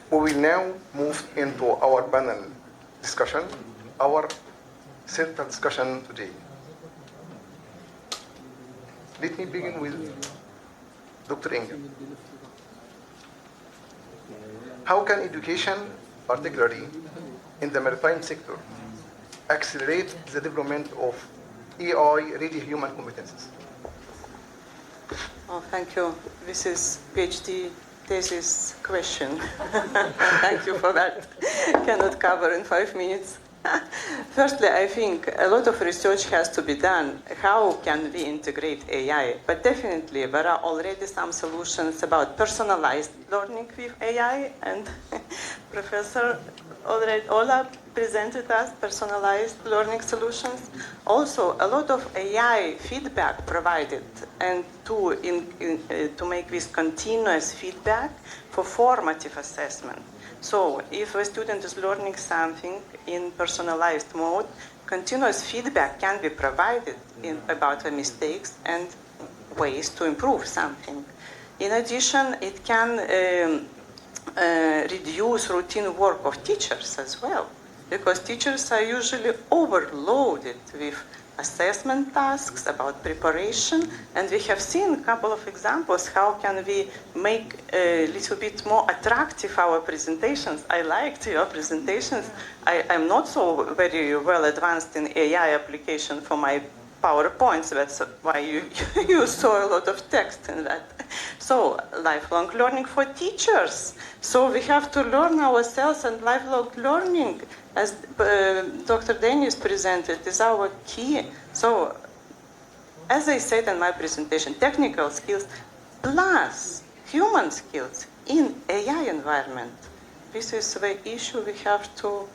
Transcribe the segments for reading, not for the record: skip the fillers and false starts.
We will now move into our panel discussion, our central discussion today. Let me begin with Dr. Inge. How can education, particularly in the maritime sector, accelerate the development of AI-ready human competences? Oh, thank you. This is PhD thesis question. Thank you for that. Cannot cover in 5 minutes. Firstly, I think a lot of research has to be done. How can we integrate AI? But definitely, there are already some solutions about personalized learning with AI, and Professor already Ola presented us personalized learning solutions. Also, a lot of AI feedback provided, and to make this continuous feedback for formative assessment. So if a student is learning something in personalized mode, continuous feedback can be provided about the mistakes and ways to improve something. In addition, it can reduce routine work of teachers as well, because teachers are usually overloaded with assessment tasks, about preparation, and we have seen a couple of examples. How can we make a little bit more attractive our presentations? I liked your presentations. I'm not so very well advanced in AI application for my PowerPoints. That's why you saw a lot of text in that. So lifelong learning for teachers. So we have to learn ourselves, and lifelong learning, as Dr. Dennis presented, is our key. So as I said in my presentation, technical skills plus human skills in AI environment. This is the issue we have to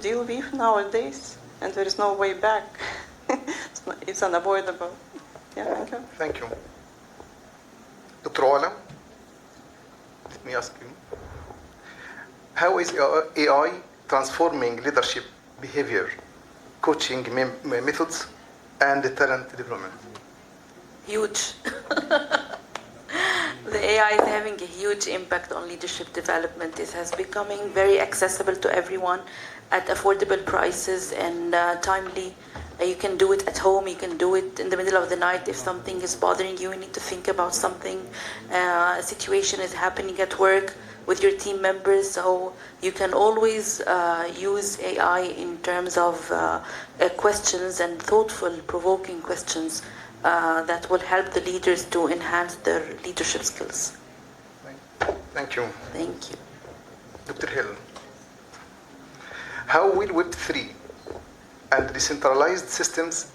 deal with nowadays, and there is no way back. It's unavoidable. Yeah, thank you. Thank you. Dr. Ola, let me ask you, how is AI transforming leadership behavior, coaching methods, and talent development? Huge. The AI is having a huge impact on leadership development. It has becoming very accessible to everyone at affordable prices and timely. You can do it at home, you can do it in the middle of the night. If something is bothering you, you need to think about something. A situation is happening at work with your team members, so you can always use AI in terms of questions and thoughtful, provoking questions that will help the leaders to enhance their leadership skills. Thank you. Thank you. Dr. Hill, how will Web3 and decentralized systems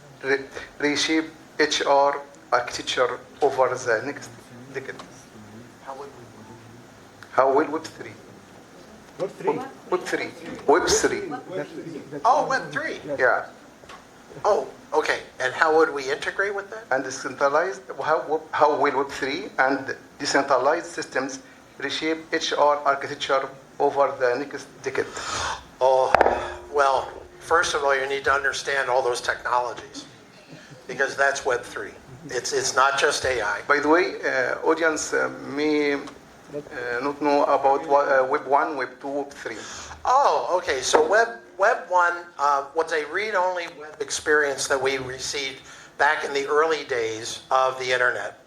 reshape HR architecture over the next decade? How will Web3? Web3? Web3. Web3. Oh, Web3. Yeah. Oh, okay. And how would we integrate with that? And decentralized, how will Web3 and decentralized systems reshape HR architecture over the next decade? Oh, well, first of all, you need to understand all those technologies, because that's Web3. It's not just AI. By the way, audience may not know about Web 1, Web 2, Web 3. Oh, okay. So Web 1 was a read-only web experience that we received back in the early days of the internet,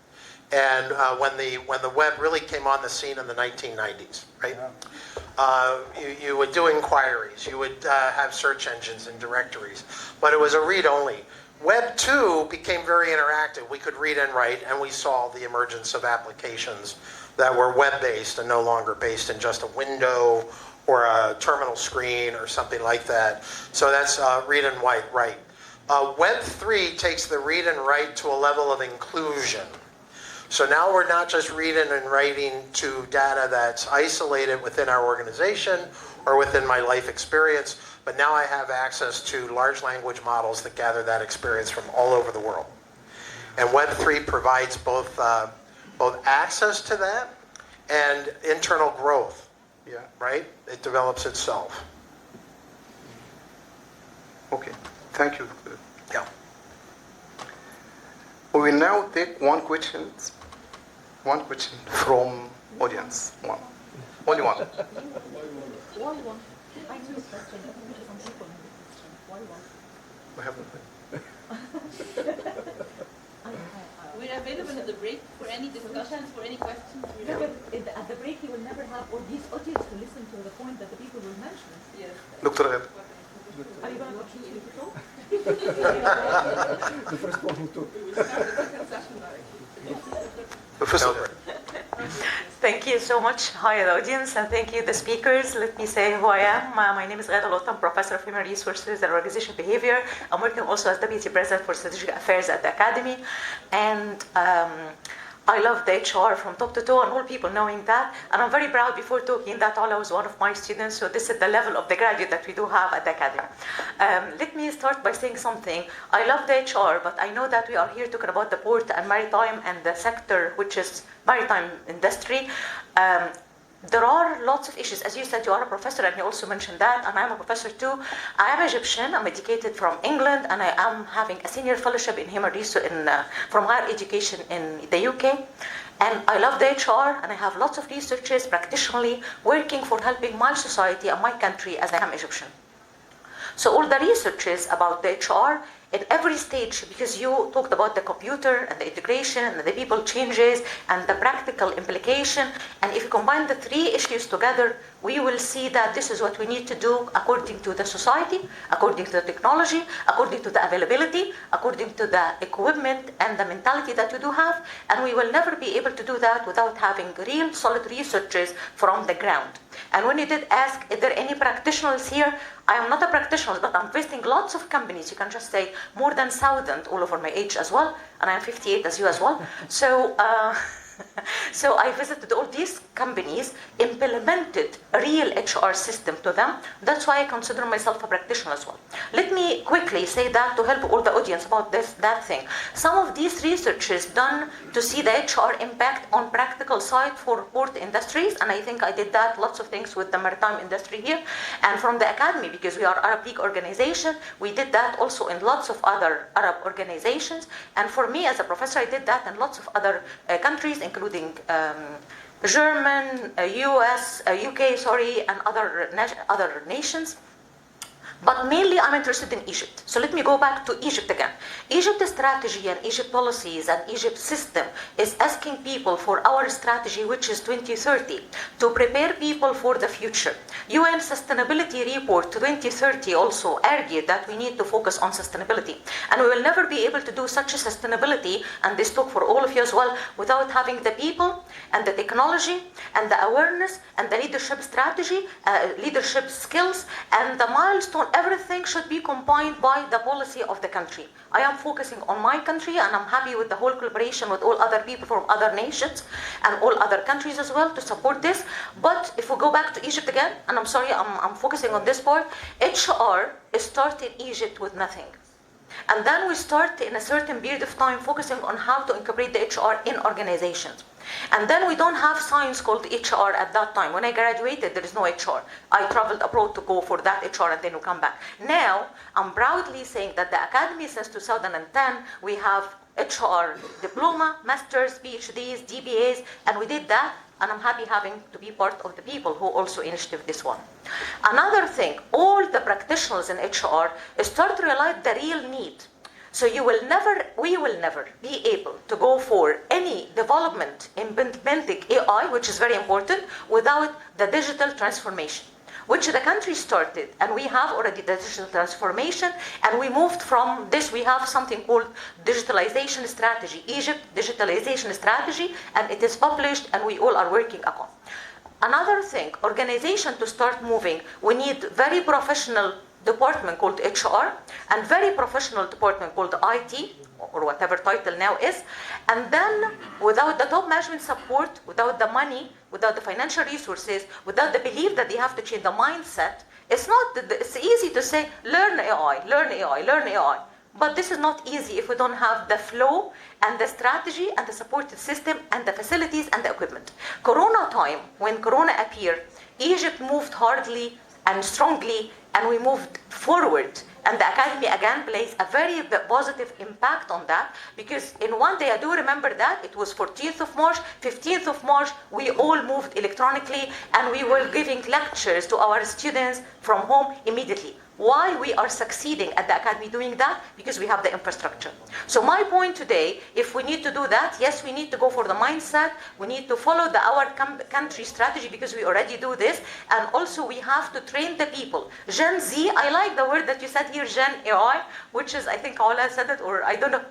and when the web really came on the scene in the 1990s, right? You would do inquiries, you would have search engines and directories, but it was a read-only. Web 2 became very interactive. We could read and write, and we saw the emergence of applications that were web-based and no longer based in just a window or a terminal screen or something like that. So that's read and write. Web 3 takes the read and write to a level of inclusion. So now we're not just reading and writing to data that's isolated within our organization or within my life experience, but now I have access to large language models that gather that experience from all over the world. And Web3 provides both access to that and internal growth. Yeah. Right? It develops itself. Okay. Thank you. Yeah. We will now take one question from audience. One. Only one. Why one? I know this question. Some people know this question. Why one? We have We're available at the break for any discussions, for any questions. No, but at the break you will never have all these audience to listen to the point that the people will mention. Yes. Dr. Ghad. Are you going to choose me to talk? The first one who took. We will start the second session directly. Professor. Thank you so much. Hi, the audience, and thank you, the speakers. Let me say who I am. My name is Ghada Lotta. I'm Professor of Human Resources and Organization Behavior. I'm working also as Deputy President for Strategic Affairs at the Academy. And I love the HR from top to toe, and all people knowing that. And I'm very proud before talking that Ola was one of my students, so this is the level of the graduate that we do have at the Academy. Let me start by saying something. I love the HR, but I know that we are here talking about the port and maritime and the sector, which is maritime industry. There are lots of issues. As you said, you are a professor, and you also mentioned that, and I'm a professor too. I am Egyptian. I'm educated from England, and I am having a senior fellowship in human resource from higher education in the UK. And I love the HR, and I have lots of researchers practically working for helping my society and my country as I am Egyptian. So all the researches about the HR at every stage, because you talked about the computer and the integration and the people changes and the practical implication, and if you combine the three issues together, we will see that this is what we need to do according to the society, according to the technology, according to the availability, according to the equipment and the mentality that we do have, and we will never be able to do that without having real solid researchers from the ground. And when you did ask, is there any practitioners here? I am not a practitioner, but I'm visiting lots of companies. You can just say more than 1,000 all over my age as well, and I'm 58 as you as well. So I visited all these companies, implemented a real HR system to them. That's why I consider myself a practitioner as well. Let me quickly say that to help all the audience about that thing. Some of these researches done to see the HR impact on practical side for port industries, and I think I did that, lots of things with the maritime industry here. And from the Academy, because we are Arab League organization, we did that also in lots of other Arab organizations. And for me as a professor, I did that in lots of other countries, including German, US, UK, and other nations. But mainly I'm interested in Egypt. So let me go back to Egypt again. Egypt's strategy and Egypt policies and Egypt system is asking people for our strategy, which is 2030, to prepare people for the future. UN Sustainability Report 2030 also argued that we need to focus on sustainability. And we will never be able to do such a sustainability, and this talk for all of you as well, without having the people and the technology and the awareness and the leadership strategy, leadership skills, and the milestone. Everything should be combined by the policy of the country. I am focusing on my country, and I'm happy with the whole collaboration with all other people from other nations and all other countries as well to support this. But if we go back to Egypt again, and I'm sorry, I'm focusing on this part, HR started in Egypt with nothing. And then we start in a certain period of time focusing on how to incorporate the HR in organizations. And then we don't have science called HR at that time. When I graduated, there is no HR. I traveled abroad to go for that HR and then we come back. Now, I'm proudly saying that the Academy since 2010, we have HR diploma, masters, PhDs, DBAs, and we did that. And I'm happy having to be part of the people who also initiated this one. Another thing, all the practitioners in HR start to realize the real need. So we will never be able to go for any development implementing AI, which is very important, without the digital transformation, which the country started, and we have already the digital transformation, and we moved from this, we have something called digitalization strategy, Egypt digitalization strategy, and it is published, and we all are working upon. Another thing, organization to start moving, we need very professional department called HR and very professional department called IT, or whatever title now is, and then without the top management support, without the money, without the financial resources, without the belief that they have to change the mindset, it's easy to say, learn AI, learn AI, learn AI. But this is not easy if we don't have the flow and the strategy and the supported system and the facilities and the equipment. Corona time, when Corona appeared, Egypt moved hardly and strongly and we moved forward. And the academy again plays a very positive impact on that, because in one day, I do remember that, it was 14th of March, 15th of March, we all moved electronically and we were giving lectures to our students from home immediately. Why we are succeeding at the academy doing that? Because we have the infrastructure. So my point today, if we need to do that, yes, we need to go for the mindset. We need to follow our country strategy, because we already do this. And also we have to train the people. Gen Z, I like the word that you said here, Gen AI, which is, I think Ola said it, or I don't know,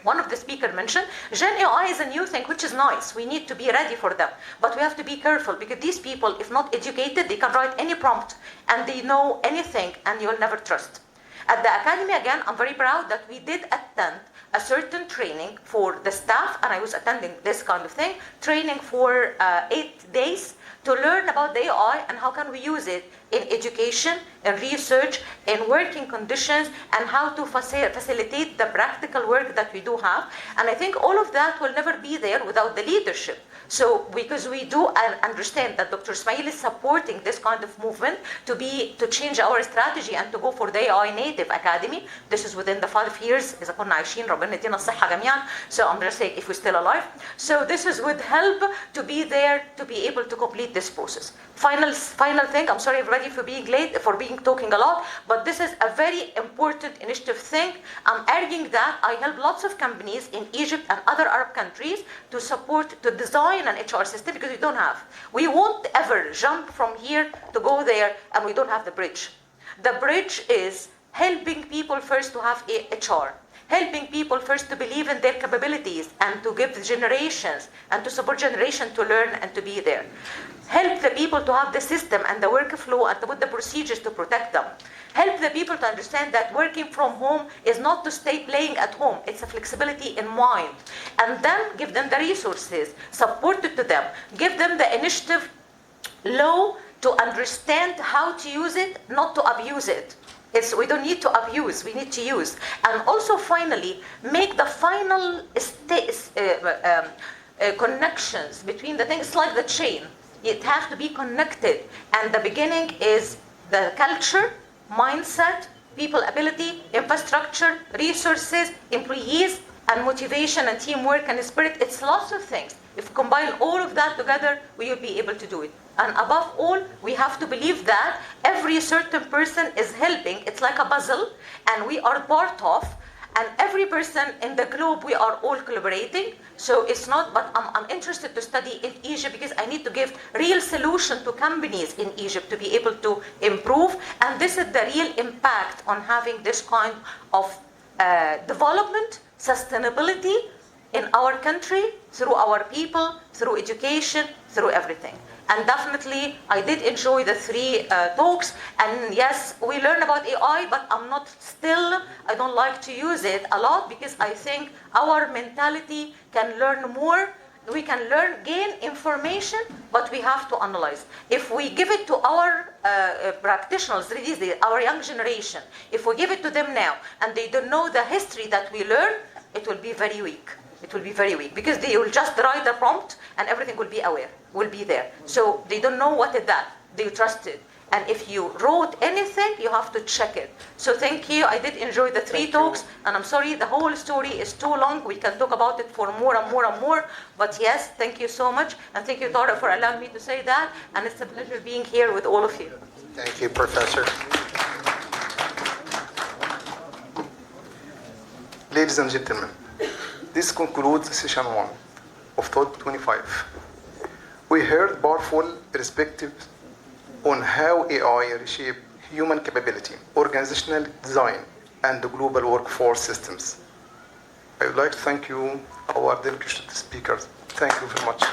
one of the speakers mentioned, Gen AI is a new thing, which is nice. We need to be ready for them. But we have to be careful, because these people, if not educated, they can write any prompt and they know anything and you'll never trust. At the academy, again, I'm very proud that we did attend a certain training for the staff, and I was attending this kind of thing, training for 8 days to learn about the AI and how can we use it in education, in research, in working conditions, and how to facilitate the practical work that we do have. And I think all of that will never be there without the leadership. So, because we do understand that Dr. Ismail is supporting this kind of movement to change our strategy and to go for the AI native academy. This is within the 5 years. إذا كنا عايشين ربنا يدينا الصحة جميعا. So I'm just saying, if we're still alive. So this would help to be there to be able to complete this process. Final thing. I'm sorry everybody for being late, for talking a lot, but this is a very important initiative thing. I'm urging that I help lots of companies in Egypt and other Arab countries to support, to design an HR system, because we don't have. We won't ever jump from here to go there and we don't have the bridge. The bridge is helping people first to have HR, helping people first to believe in their capabilities and to give generations and to support generations to learn and to be there. Help the people to have the system and the workflow and to put the procedures to protect them. Help the people to understand that working from home is not to stay playing at home. It's a flexibility in mind. And then give them the resources, support it to them, give them the initiative law to understand how to use it, not to abuse it. We don't need to abuse, we need to use. And also finally, make the final connections between the things. It's like the chain. It has to be connected. And the beginning is the culture, mindset, people ability, infrastructure, resources, employees, and motivation and teamwork and spirit. It's lots of things. If we combine all of that together, we will be able to do it. And above all, we have to believe that every certain person is helping. It's like a puzzle, and we are part of. And every person in the globe, we are all collaborating. So it's not, but I'm interested to study in Egypt because I need to give real solution to companies in Egypt to be able to improve. And this is the real impact on having this kind of development, sustainability in our country, through our people, through education, through everything. And definitely, I did enjoy the 3 talks. And yes, we learn about AI, but I don't like to use it a lot, because I think our mentality can learn more. We can gain information, but we have to analyze. If we give it to our practitioners, our young generation, if we give it to them now, and they don't know the history that we learn, it will be very weak. It will be very weak, because they will just write the prompt and everything will be there. So they don't know what is that. They trust it. And if you wrote anything, you have to check it. So thank you. I did enjoy the 3 talks. And I'm sorry, the whole story is too long. We can talk about it for more and more and more. But yes, thank you so much. And thank you, Tara, for allowing me to say that. And it's a pleasure being here with all of you. Thank you, Professor. Ladies and gentlemen, this concludes session 1 of TOD 25. We heard powerful perspectives on how AI reshape human capability, organizational design, and the global workforce systems. I would like to thank you, our delegate speakers. Thank you very much.